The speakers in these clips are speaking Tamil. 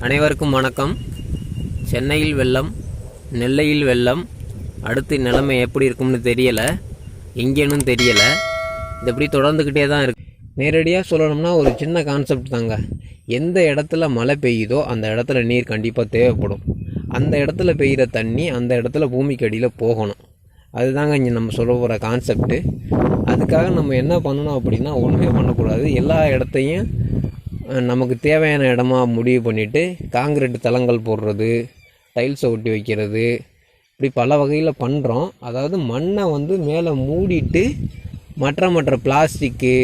அனைவருக்கும் வணக்கம். சென்னையில் வெள்ளம், நெல்லையில் வெள்ளம், அடுத்து நிலைமை எப்படி இருக்கும்னு தெரியலை, எங்கேன்னு தெரியலை. இது எப்படி தொடர்ந்துக்கிட்டே தான் இருக்கு. நேரடியாக சொல்லணும்னா ஒரு சின்ன கான்செப்ட் தாங்க. எந்த இடத்துல மழை பெய்யுதோ அந்த இடத்துல நீர் கண்டிப்பாக தேவைப்படும். அந்த இடத்துல பெய்கிற தண்ணி அந்த இடத்துல பூமிக்கு அடியில் போகணும். அதுதாங்க இங்கே நம்ம சொல்ல போகிற கான்செப்ட்டு. அதுக்காக நம்ம என்ன பண்ணணும் அப்படின்னா, ஒன்றுமே பண்ணக்கூடாது. எல்லா இடத்தையும் நமக்கு தேவையான இடமா முடிவு பண்ணிவிட்டு காங்கிரீட் தளங்கள் போடுறது, டைல்ஸை ஒட்டி வைக்கிறது, இப்படி பல வகையில் பண்ணுறோம். அதாவது மண்ணை மேலே மூடிட்டு மற்ற பிளாஸ்டிக்கு,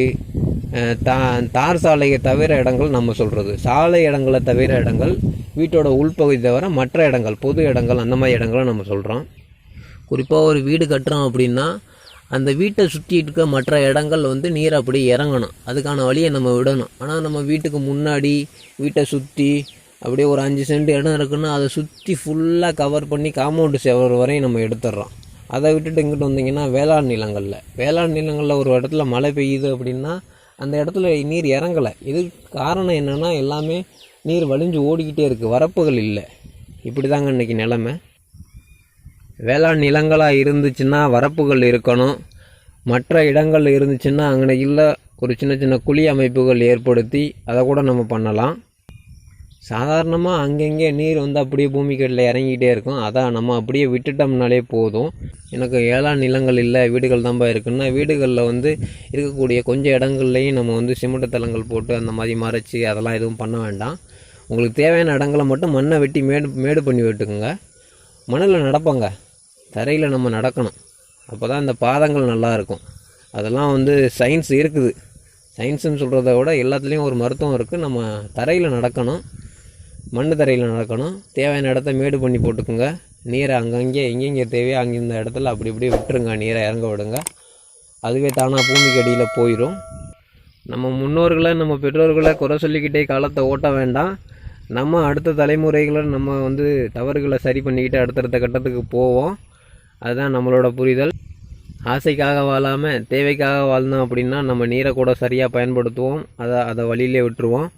தார் சாலையை தவிர இடங்கள் நம்ம சொல்கிறது, சாலை இடங்களை தவிர இடங்கள், வீட்டோட உள்பகுதி தவிர மற்ற இடங்கள், பொது இடங்கள், அந்த மாதிரி இடங்களை நம்ம சொல்கிறோம். குறிப்பாக ஒரு வீடு கட்டுறோம் அப்படின்னா அந்த வீட்டை சுற்றி இருக்க மற்ற இடங்கள் நீரை அப்படியே இறங்கணும். அதுக்கான வழியை நம்ம விடணும். ஆனால் நம்ம வீட்டுக்கு முன்னாடி வீட்டை சுற்றி அப்படியே ஒரு 5 சென்ட் இடம் இருக்குன்னா அதை சுற்றி ஃபுல்லாக கவர் பண்ணி காம்பவுண்டு செவர் வரையும் நம்ம எடுத்துடுறோம். அதை விட்டுட்டு இங்கிட்டு வந்தீங்கன்னா வேளாண் நிலங்களில் ஒரு இடத்துல மழை பெய்யுது அப்படின்னா அந்த இடத்துல நீர் இறங்கலை. இது காரணம் என்னென்னா, எல்லாமே நீர் வழிஞ்சு ஓடிக்கிட்டே இருக்குது, வரப்புகள் இல்லை. இப்படி தாங்க இன்றைக்கி நிலைமை. வேளாண் நிலங்களாக இருந்துச்சுன்னா வரப்புகள் இருக்கணும். மற்ற இடங்கள் இருந்துச்சுன்னா அங்கே இல்லை ஒரு சின்ன குழி அமைப்புகள் ஏற்படுத்தி அதை கூட நம்ம பண்ணலாம். சாதாரணமாக அங்கங்கே நீர் அப்படியே பூமிக்கடியில் இறங்கிக்கிட்டே இருக்கும். அதான் நம்ம அப்படியே விட்டுட்டோம்னாலே போதும். எனக்கு வேளாண் நிலங்கள் இல்லை, வீடுகள் தான்ப்பா இருக்குன்னா, வீடுகளில் இருக்கக்கூடிய கொஞ்சம் இடங்கள்லையும் நம்ம சிமெண்ட் தளங்கள் போட்டு அந்த மாதிரி மறைச்சி அதெல்லாம் எதுவும் பண்ண வேண்டாம். உங்களுக்கு தேவையான இடங்களை மட்டும் மண்ணை வெட்டி மேடு பண்ணி விட்டுக்குங்க. மண்ணில் நடப்பாங்க, தரையில் நம்ம நடக்கணும். அப்போ தான் இந்த பாதங்கள் நல்லாயிருக்கும். அதெல்லாம் சயின்ஸ் இருக்குது. சயின்ஸுன்னு சொல்கிறத விட எல்லாத்துலேயும் ஒரு மருத்துவம் இருக்குது. நம்ம தரையில் நடக்கணும், மண் தரையில் நடக்கணும். தேவையான இடத்த மேடு பண்ணி போட்டுக்குங்க. நீரை அங்கங்கே எங்கெங்கே தேவையோ அங்கே இந்த இடத்துல அப்படி இப்படி விட்டுருங்க, நீரை இறங்க விடுங்க. அதுவே தானாக பூமிக்கு அடியில் போயிடும். நம்ம முன்னோர்களை, நம்ம பெற்றோர்களை குறை சொல்லிக்கிட்டே காலத்தை ஓட்ட வேண்டாம். நம்ம அடுத்த தலைமுறைகளை நம்ம தவறுகளை சரி பண்ணிக்கிட்டு அடுத்தடுத்த கட்டத்துக்கு போவோம். அதுதான் நம்மளோட புரிதல். ஆசைக்காக வாழாமல் தேவைக்காக வாழ்ந்தோம் அப்படின்னா நம்ம நீரை கூட சரியாக பயன்படுத்துவோம். அதை வழியிலே விட்டுருவோம்.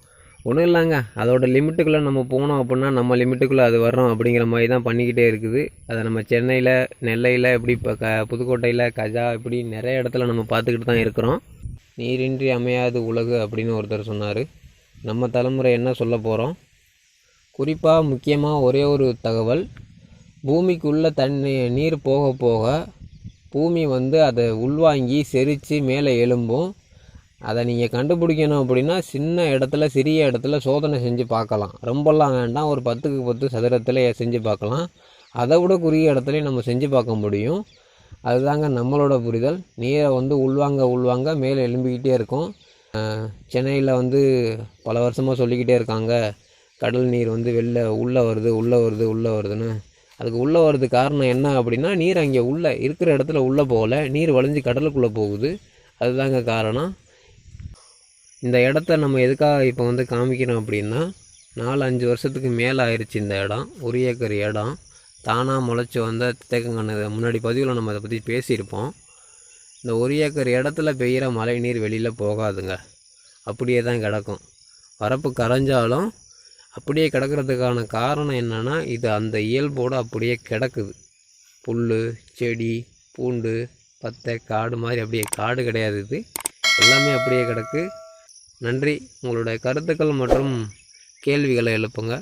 ஒன்றும் இல்லைங்க, அதோட லிமிட்டுக்குள்ளே நம்ம போனோம் அப்படின்னா நம்ம லிமிட்டுக்குள்ளே அது வர்றோம் அப்படிங்கிற மாதிரி தான் பண்ணிக்கிட்டே இருக்குது. அதை நம்ம சென்னையில், நெல்லையில், இப்படி இப்போ புதுக்கோட்டையில், கஜா, இப்படி நிறைய இடத்துல நம்ம பார்த்துக்கிட்டு தான் இருக்கிறோம். நீரின்றி அமையாது உலகு அப்படின்னு ஒருத்தர் சொன்னார். நம்ம தலைமுறை என்ன சொல்ல போகிறோம்? குறிப்பாக முக்கியமாக ஒரே ஒரு தகவல், பூமிக்குள்ளே நீர் போக போக பூமி அதை உள்வாங்கி செரித்து மேலே எழும்பும். அதை நீங்கள் கண்டுபிடிக்கணும் அப்படின்னா சிறிய இடத்துல சோதனை செஞ்சு பார்க்கலாம். ரொம்பலாம் வேண்டாம், ஒரு 10க்கு 10 சதுரத்தில் செஞ்சு பார்க்கலாம். அதை விட குறுகிய இடத்துலையும் நம்ம செஞ்சு பார்க்க முடியும். அதுதாங்க நம்மளோட புரிதல். நீரை உள்வாங்க மேலே எழும்பிக்கிட்டே இருக்கும். சென்னையில் பல வருஷமாக சொல்லிக்கிட்டே இருக்காங்க, கடல் நீர் உள்ளே வருதுன்னு. அதுக்கு உள்ளே வருது காரணம் என்ன அப்படின்னா, நீர் அங்கே உள்ளே இருக்கிற இடத்துல உள்ளே போகல, நீர் வளைஞ்சு கடலுக்குள்ளே போகுது. அதுதாங்க காரணம். இந்த இடத்த நம்ம எதுக்காக இப்போ காமிக்கிறோம் அப்படின்னா, 4-5 வருஷத்துக்கு மேலே ஆயிடுச்சு இந்த இடம். 1 ஏக்கர் இடம் தானாக முளைச்சி தேக்கங்கன்று. முன்னாடி பதிவில் நம்ம அதை பற்றி பேசியிருப்போம். இந்த 1 ஏக்கர் இடத்துல பெய்கிற மழை நீர் வெளியில் போகாதுங்க, அப்படியே தான் கிடக்கும். வரப்பு கரைஞ்சாலும் அப்படியே கிடக்கிறதுக்கான காரணம் என்னென்னா, இது அந்த இயல்போடு அப்படியே கிடக்குது. புல், செடி, பூண்டு, பத்தை, காடு மாதிரி அப்படியே காடு கிடையாது, இது எல்லாமே அப்படியே கிடக்கு. நன்றி. உங்களுடைய கருத்துக்கள் மற்றும் கேள்விகளை எழுப்புங்க.